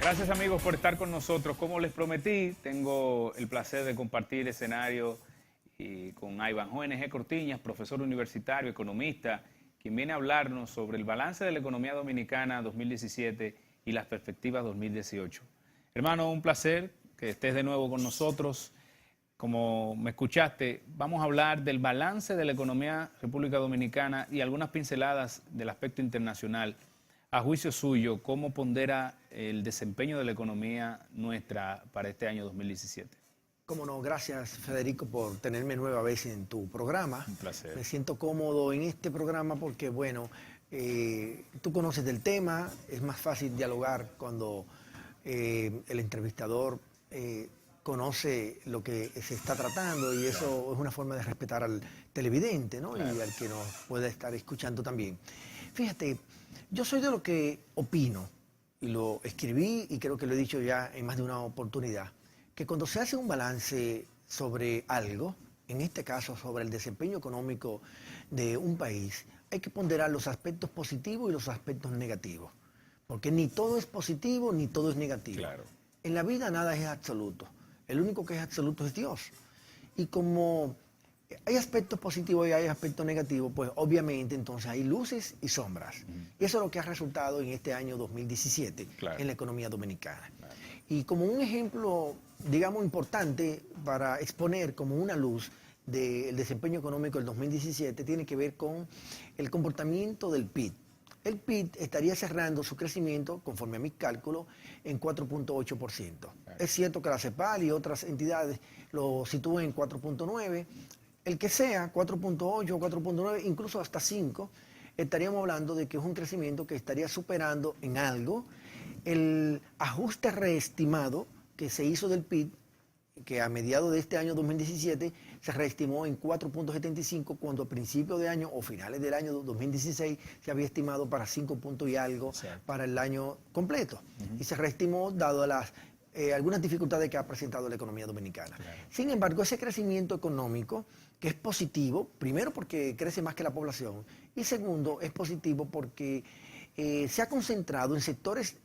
Gracias amigos por estar con nosotros. Como les prometí, tengo el placer de compartir escenario con Iván ONG Cortiñas, profesor universitario, economista, quien viene a hablarnos sobre el balance de la economía dominicana 2017 y las perspectivas 2018. Hermano, un placer que estés de nuevo con nosotros. Como me escuchaste, vamos a hablar del balance de la economía República Dominicana y algunas pinceladas del aspecto internacional. A juicio suyo, ¿cómo pondera el desempeño de la economía nuestra para este año 2017? Cómo no, gracias Federico por tenerme nueva vez en tu programa. Un placer. Me siento cómodo en este programa porque, bueno, tú conoces del tema, es más fácil dialogar cuando el entrevistador conoce lo que se está tratando y eso es una forma de respetar al televidente, ¿no? Claro. Y al que nos pueda estar escuchando también. Fíjate, yo soy de lo que opino, y lo escribí y creo que lo he dicho ya en más de una oportunidad, que cuando se hace un balance sobre algo, en este caso sobre el desempeño económico de un país, hay que ponderar los aspectos positivos y los aspectos negativos, porque ni todo es positivo ni todo es negativo. Claro. En la vida nada es absoluto, el único que es absoluto es Dios. Y como hay aspectos positivos y hay aspectos negativos, pues obviamente entonces hay luces y sombras. Y eso es lo que ha resultado en este año 2017 Claro. en la economía dominicana. Claro. Y como un ejemplo, digamos, importante para exponer como una luz del desempeño económico del 2017 tiene que ver con el comportamiento del PIB. El PIB estaría cerrando su crecimiento, conforme a mis cálculos, en 4.8%. Claro. Es cierto que la CEPAL y otras entidades lo sitúan en 4.9%. El que sea, 4.8, 4.9, incluso hasta 5, estaríamos hablando de que es un crecimiento que estaría superando en algo el ajuste reestimado que se hizo del PIB, que a mediados de este año 2017 se reestimó en 4.75, cuando a principios de año o finales del año 2016 se había estimado para 5 puntos y algo para el año completo. Y se reestimó dado a las algunas dificultades que ha presentado la economía dominicana. Claro. Sin embargo, ese crecimiento económico, que es positivo, primero porque crece más que la población, y segundo, es positivo porque se ha concentrado en sectores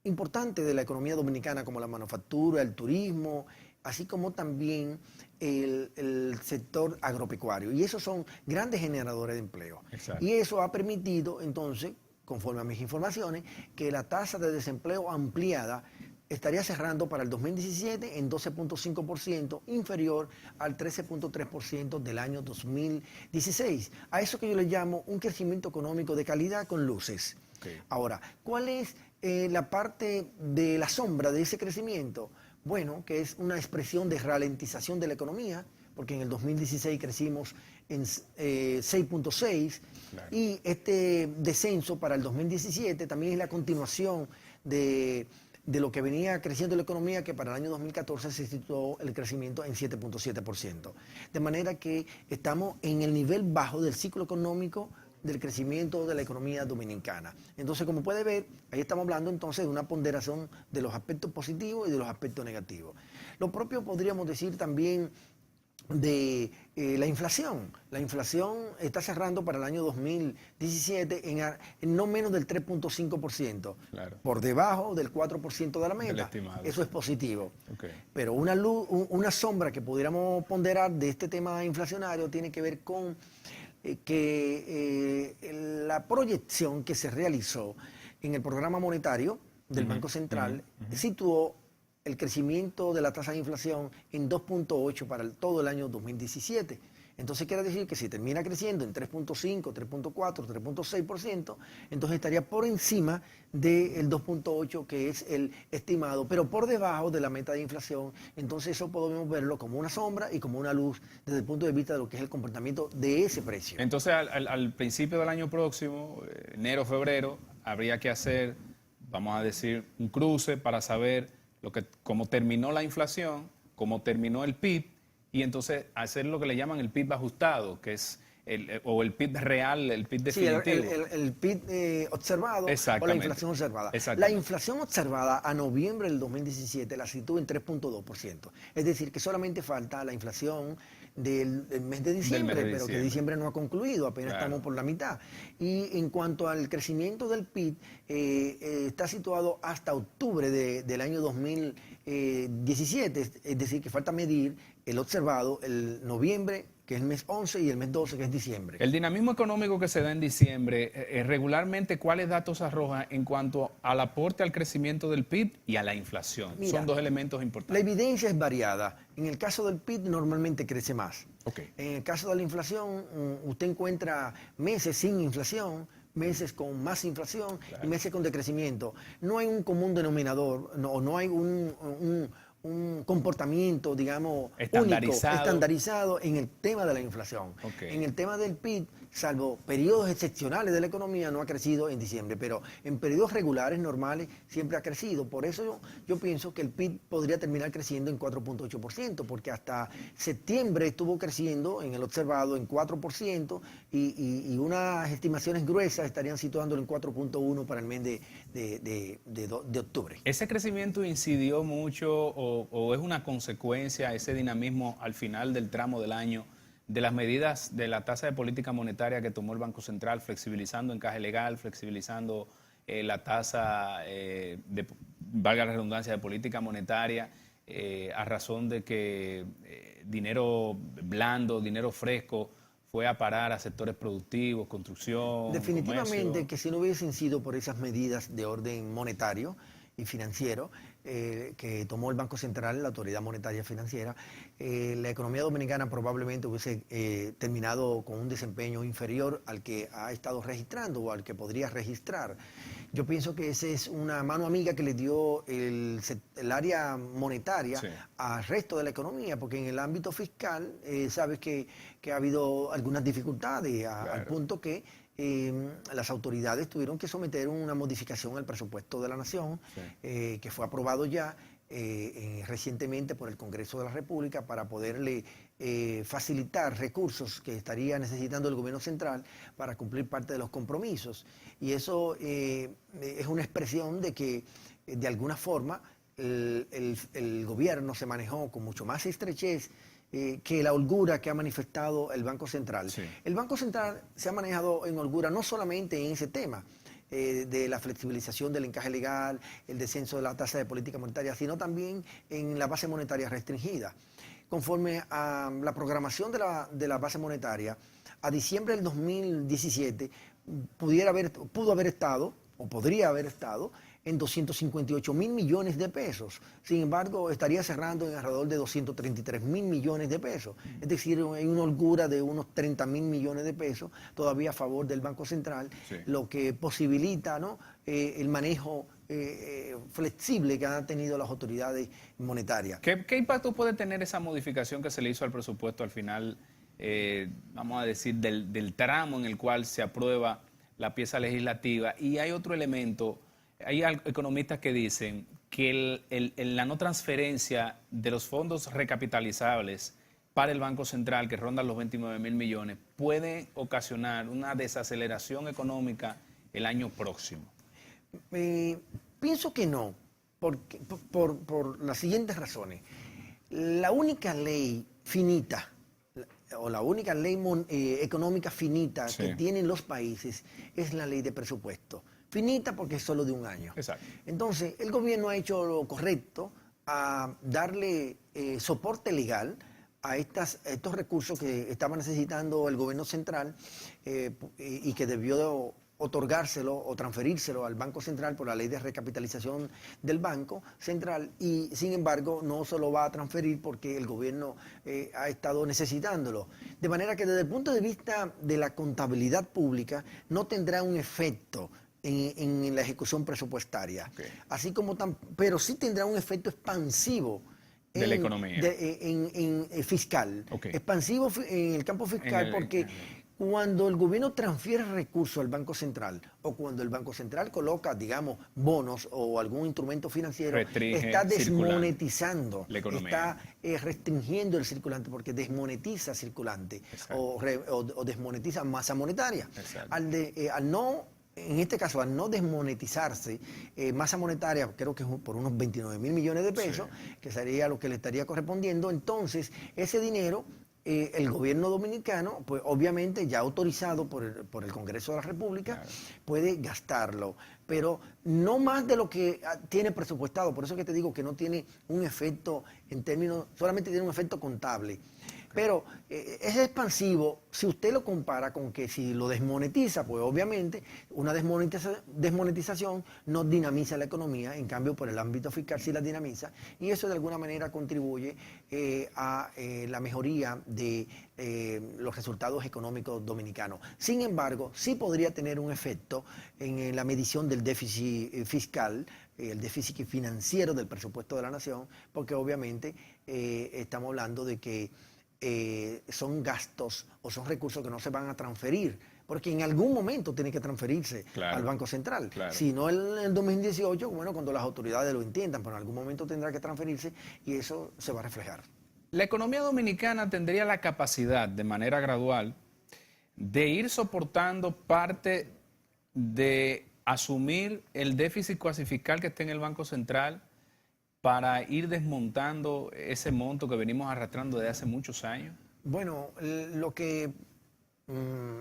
importantes de la economía dominicana, como la manufactura, el turismo, así como también el sector agropecuario. Y esos son grandes generadores de empleo. Exacto. Y eso ha permitido, entonces, conforme a mis informaciones, que la tasa de desempleo ampliada estaría cerrando para el 2017 en 12.5%, inferior al 13.3% del año 2016. A eso que yo le llamo un crecimiento económico de calidad con luces. Okay. Ahora, ¿cuál es la parte de la sombra de ese crecimiento? Bueno, que es una expresión de ralentización de la economía, porque en el 2016 crecimos en 6.6, claro. Y este descenso para el 2017 también es la continuación de lo que venía creciendo la economía, que para el año 2014 se situó el crecimiento en 7.7%. De manera que estamos en el nivel bajo del ciclo económico del crecimiento de la economía dominicana. Entonces, como puede ver, ahí estamos hablando entonces de una ponderación de los aspectos positivos y de los aspectos negativos. Lo propio podríamos decir también de la inflación. La inflación está cerrando para el año 2017 en no menos del 3.5%, claro. Por debajo del 4% de la meta. Eso es positivo. Okay. Pero una sombra que pudiéramos ponderar de este tema inflacionario tiene que ver con que la proyección que se realizó en el programa monetario del Banco Central situó el crecimiento de la tasa de inflación en 2.8 para todo el año 2017. Entonces quiere decir que si termina creciendo en 3.5, 3.4, 3.6%, entonces estaría por encima del 2.8 que es el estimado, pero por debajo de la meta de inflación. Entonces eso podemos verlo como una sombra y como una luz desde el punto de vista de lo que es el comportamiento de ese precio. Entonces al principio del año próximo, enero, febrero, habría que hacer, vamos a decir, un cruce para saber cómo terminó la inflación, cómo terminó el PIB, y entonces hacer lo que le llaman el PIB ajustado, que es el PIB real, el PIB definitivo. Sí, el PIB observado o la inflación observada. La inflación observada a noviembre del 2017 la sitúa en 3.2%. Es decir, que solamente falta la inflación del mes de diciembre, pero que diciembre. diciembre no ha concluido, apenas Claro. estamos por la mitad. Y en cuanto al crecimiento del PIB, está situado hasta octubre del año 2017, es decir, que falta medir el observado el noviembre, que es el mes 11, y el mes 12, que es diciembre. El dinamismo económico que se da en diciembre, regularmente, ¿cuáles datos arroja en cuanto al aporte al crecimiento del PIB y a la inflación? Mira, Son dos elementos La importantes. evidencia es variada. En el caso del PIB normalmente crece más. Ok. En el caso de la inflación, usted encuentra meses sin inflación, meses con más inflación y meses con decrecimiento. No hay un común denominador, no hay un comportamiento, digamos, único, estandarizado en el tema de la inflación. Okay. En el tema del PIB, salvo periodos excepcionales de la economía, no ha crecido en diciembre, pero en periodos regulares, normales, siempre ha crecido. Por eso yo pienso que el PIB podría terminar creciendo en 4.8%, porque hasta septiembre estuvo creciendo en el observado en 4%, y unas estimaciones gruesas estarían situándolo en 4.1 para el mes de octubre. ¿Ese crecimiento incidió mucho o es una consecuencia, ese dinamismo al final del tramo del año, de las medidas de la tasa de política monetaria que tomó el Banco Central, flexibilizando encaje legal, flexibilizando la tasa, valga la redundancia, de política monetaria, a razón de que dinero blando, dinero fresco, fue a parar a sectores productivos, construcción, definitivamente comercio? que si no hubiesen sido por esas medidas de orden monetario y financiero que tomó el Banco Central, la Autoridad Monetaria Financiera, la economía dominicana probablemente hubiese terminado con un desempeño inferior al que ha estado registrando o al que podría registrar. Yo pienso que esa es una mano amiga que le dio el área monetaria al resto de la economía, porque en el ámbito fiscal sabes que ha habido algunas dificultades al punto que las autoridades tuvieron que someter una modificación al presupuesto de la Nación, que fue aprobado ya recientemente por el Congreso de la República para poderle facilitar recursos que estaría necesitando el gobierno central para cumplir parte de los compromisos. Y eso es una expresión de que, de alguna forma, el gobierno se manejó con mucho más estrechez que la holgura que ha manifestado el Banco Central. Sí. El Banco Central se ha manejado en holgura no solamente en ese tema de la flexibilización del encaje legal, el descenso de la tasa de política monetaria, sino también en la base monetaria restringida. Conforme a la programación de la base monetaria, a diciembre del 2017 pudo haber estado, o podría haber estado, en 258 mil millones de pesos. Sin embargo, estaría cerrando en alrededor de 233 mil millones de pesos. Es decir, hay una holgura de unos 30 mil millones de pesos todavía a favor del Banco Central, lo que posibilita, ¿no?, el manejo flexible que han tenido las autoridades monetarias. ¿Qué impacto puede tener esa modificación que se le hizo al presupuesto al final, vamos a decir, del tramo en el cual se aprueba la pieza legislativa? Y hay otro elemento. Hay economistas que dicen que la no transferencia de los fondos recapitalizables para el Banco Central, que rondan los 29 mil millones, puede ocasionar una desaceleración económica el año próximo. Pienso que no, por las siguientes razones. La única ley finita, o la única ley económica finita que tienen los países es la ley de presupuesto. Finita porque es solo de un año. Exacto. Entonces, el gobierno ha hecho lo correcto a darle soporte legal a estos recursos que estaba necesitando el gobierno central y que debió otorgárselo o transferírselo al Banco Central por la ley de recapitalización del Banco Central, y sin embargo no se lo va a transferir porque el gobierno ha estado necesitándolo. De manera que desde el punto de vista de la contabilidad pública no tendrá un efecto en la ejecución presupuestaria, así como pero sí tendrá un efecto expansivo de la economía, en fiscal, expansivo en el campo fiscal, porque cuando el gobierno transfiere recursos al Banco Central o cuando el Banco Central coloca, digamos, bonos o algún instrumento financiero, está desmonetizando la economía, está restringiendo el circulante porque desmonetiza circulante o desmonetiza masa monetaria. En este caso, al no desmonetizarse masa monetaria, creo que es por unos 29 mil millones de pesos, que sería lo que le estaría correspondiendo, entonces ese dinero el gobierno dominicano, pues obviamente ya autorizado por el Congreso de la República, Claro. puede gastarlo, pero no más de lo que tiene presupuestado. Por eso es que te digo que no tiene un efecto en términos, solamente tiene un efecto contable. Pero es expansivo si usted lo compara con que si lo desmonetiza, pues obviamente una desmonetización no dinamiza la economía, en cambio por el ámbito fiscal sí la dinamiza, y eso de alguna manera contribuye a la mejoría de los resultados económicos dominicanos. Sin embargo, sí podría tener un efecto en la medición del déficit fiscal, el déficit financiero del presupuesto de la nación, porque obviamente estamos hablando de que son gastos o son recursos que no se van a transferir, porque en algún momento tiene que transferirse Claro, al Banco Central. claro. Si no en el 2018, bueno, cuando las autoridades lo entiendan, pero en algún momento tendrá que transferirse y eso se va a reflejar. La economía dominicana tendría la capacidad, de manera gradual, de ir soportando parte de asumir el déficit cuasi fiscal que está en el Banco Central para ir desmontando ese monto que venimos arrastrando desde hace muchos años. Bueno, lo que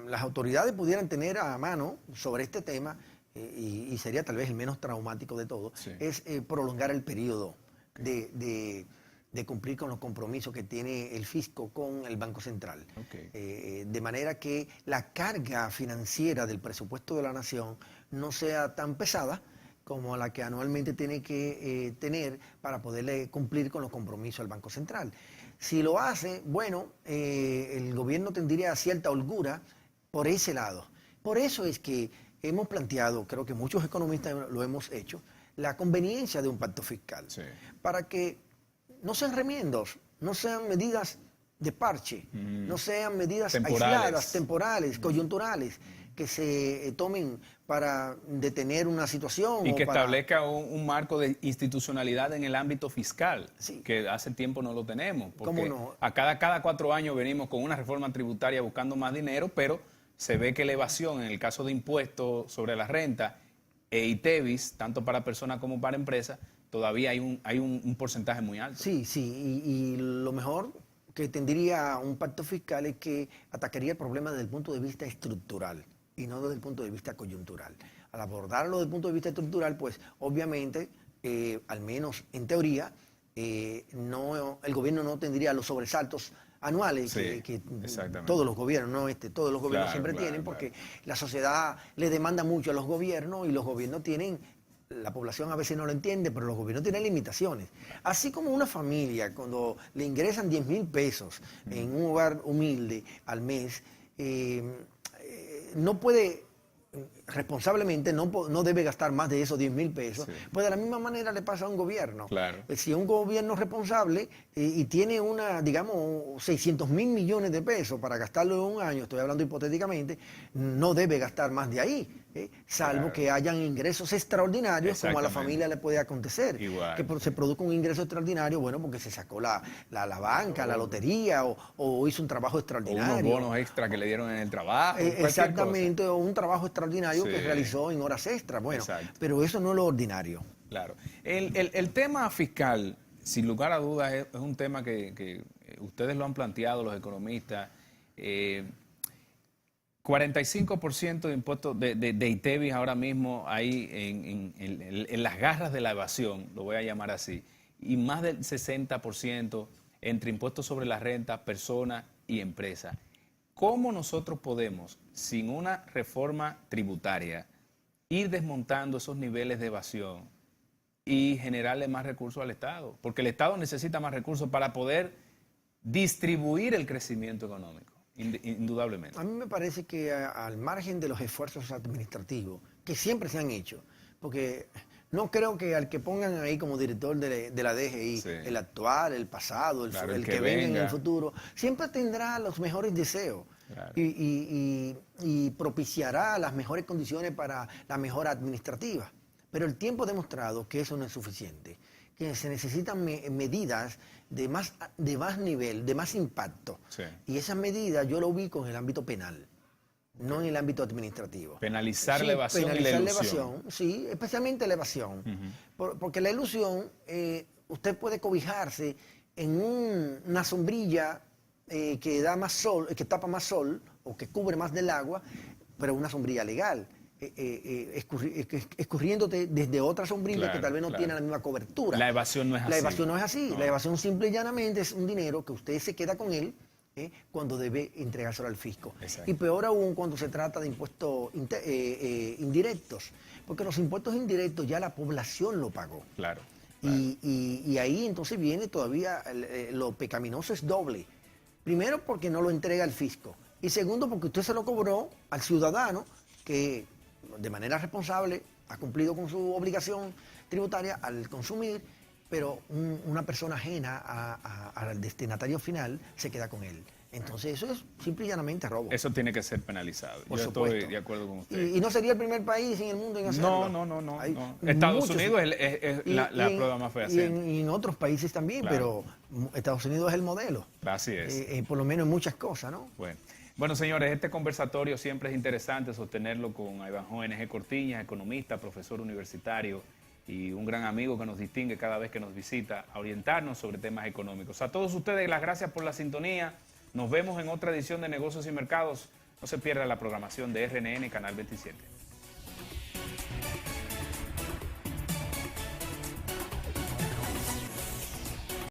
las autoridades pudieran tener a mano sobre este tema, y sería tal vez el menos traumático de todo, Sí. es prolongar el periodo de cumplir con los compromisos que tiene el fisco con el Banco Central. Ok. De manera que la carga financiera del presupuesto de la nación no sea tan pesada como la que anualmente tiene que tener para poderle cumplir con los compromisos del Banco Central. Si lo hace, bueno, el gobierno tendría cierta holgura por ese lado. Por eso es que hemos planteado, creo que muchos economistas lo hemos hecho, la conveniencia de un pacto fiscal, Sí. para que no sean remiendos, no sean medidas de parche, no sean medidas Temporales. aisladas, temporales, coyunturales, que se tomen para detener una situación. Y o que para... establezca un marco de institucionalidad en el ámbito fiscal, Sí. que hace tiempo no lo tenemos. Porque ¿Cómo no? a cada 4 años venimos con una reforma tributaria buscando más dinero, pero se ve que la evasión en el caso de impuestos sobre la renta e ITEVIS, tanto para personas como para empresas, todavía hay un porcentaje muy alto. Sí, sí, y lo mejor que tendría un pacto fiscal es que atacaría el problema desde el punto de vista estructural y no desde el punto de vista coyuntural. Al abordarlo desde el punto de vista estructural, pues obviamente, al menos en teoría, el gobierno no tendría los sobresaltos anuales Sí, que exactamente. todos los gobiernos, no todos los gobiernos Claro, siempre claro, tienen, claro. porque la sociedad le demanda mucho a los gobiernos y los gobiernos tienen, la población a veces no lo entiende, pero los gobiernos tienen limitaciones. Así como una familia, cuando le ingresan 10,000 pesos en un hogar humilde al mes, no puede, responsablemente, no debe gastar más de esos 10,000 pesos, Sí. pues de la misma manera le pasa a un gobierno. Claro. Si un gobierno responsable y tiene digamos, 600,000 millones de pesos para gastarlo en un año, estoy hablando hipotéticamente, no debe gastar más de ahí, salvo Claro. que hayan ingresos extraordinarios, como a la Exactamente. familia le puede acontecer. Igual. Que se produzca un ingreso extraordinario, bueno, porque se sacó la banca, la lotería, o hizo un trabajo O extraordinario. unos bonos extra que le dieron en el trabajo. cualquier Exactamente, o un trabajo extraordinario que Sí. realizó en horas extras. Bueno, Exacto. pero eso no es lo ordinario. cosa. Claro. El tema fiscal, sin lugar a dudas, es un tema que ustedes lo han planteado, los economistas. 45% de impuestos de ITEVIS ahora mismo ahí en las garras de la evasión, lo voy a llamar así, y más del 60% entre impuestos sobre la renta, personas y empresas. ¿Cómo nosotros podemos, sin una reforma tributaria, ir desmontando esos niveles de evasión y generarle más recursos al Estado? Porque el Estado necesita más recursos para poder distribuir el crecimiento económico, indudablemente. A mí me parece que al margen de los esfuerzos administrativos, que siempre se han hecho, porque no creo que al que pongan ahí como director de la DGI, Sí. el actual, el pasado, Claro, el que venga en venga. el futuro, siempre tendrá los mejores deseos. Claro. Y propiciará las mejores condiciones para la mejora administrativa. Pero el tiempo ha demostrado que eso no es suficiente, que se necesitan medidas de más nivel, de más impacto. Sí. Y esas medidas yo lo ubico en el ámbito penal, no en el ámbito administrativo. Penalizar Sí, la evasión y la penalizar la ilusión. evasión, sí, especialmente la evasión. Porque la ilusión, usted puede cobijarse en una sombrilla que da más sol, que tapa más sol o que cubre más del agua, pero una sombrilla legal. Escurriéndote desde otra sombrilla Claro, que tal vez no claro. tiene la misma cobertura. La evasión no es así. La evasión no es así. No. La evasión simple y llanamente es un dinero que usted se queda con él cuando debe entregárselo al fisco. Exacto. Y peor aún cuando se trata de impuestos indirectos, porque los impuestos indirectos ya la población lo pagó. Claro. Y ahí entonces viene todavía, lo pecaminoso es doble. Primero porque no lo entrega el fisco. Y segundo porque usted se lo cobró al ciudadano que de manera responsable ha cumplido con su obligación tributaria al consumir, pero una persona ajena al destinatario final se queda con él. Entonces eso es simple y llanamente robo. Eso tiene que ser penalizado. Por Yo supuesto. estoy de acuerdo con usted. Y no sería el primer país en el mundo en hacerlo. No. Hay Estados muchos- Unidos es la prueba más fea. Y en otros países también, Claro. pero Estados Unidos es el modelo. Así es. Por lo menos en muchas cosas, ¿no? Bueno, señores, este conversatorio siempre es interesante sostenerlo con Ivanhoe N.G. Cortiñas, economista, profesor universitario y un gran amigo que nos distingue cada vez que nos visita a orientarnos sobre temas económicos. A todos ustedes, las gracias por la sintonía. Nos vemos en otra edición de Negocios y Mercados. No se pierda la programación de RNN Canal 27.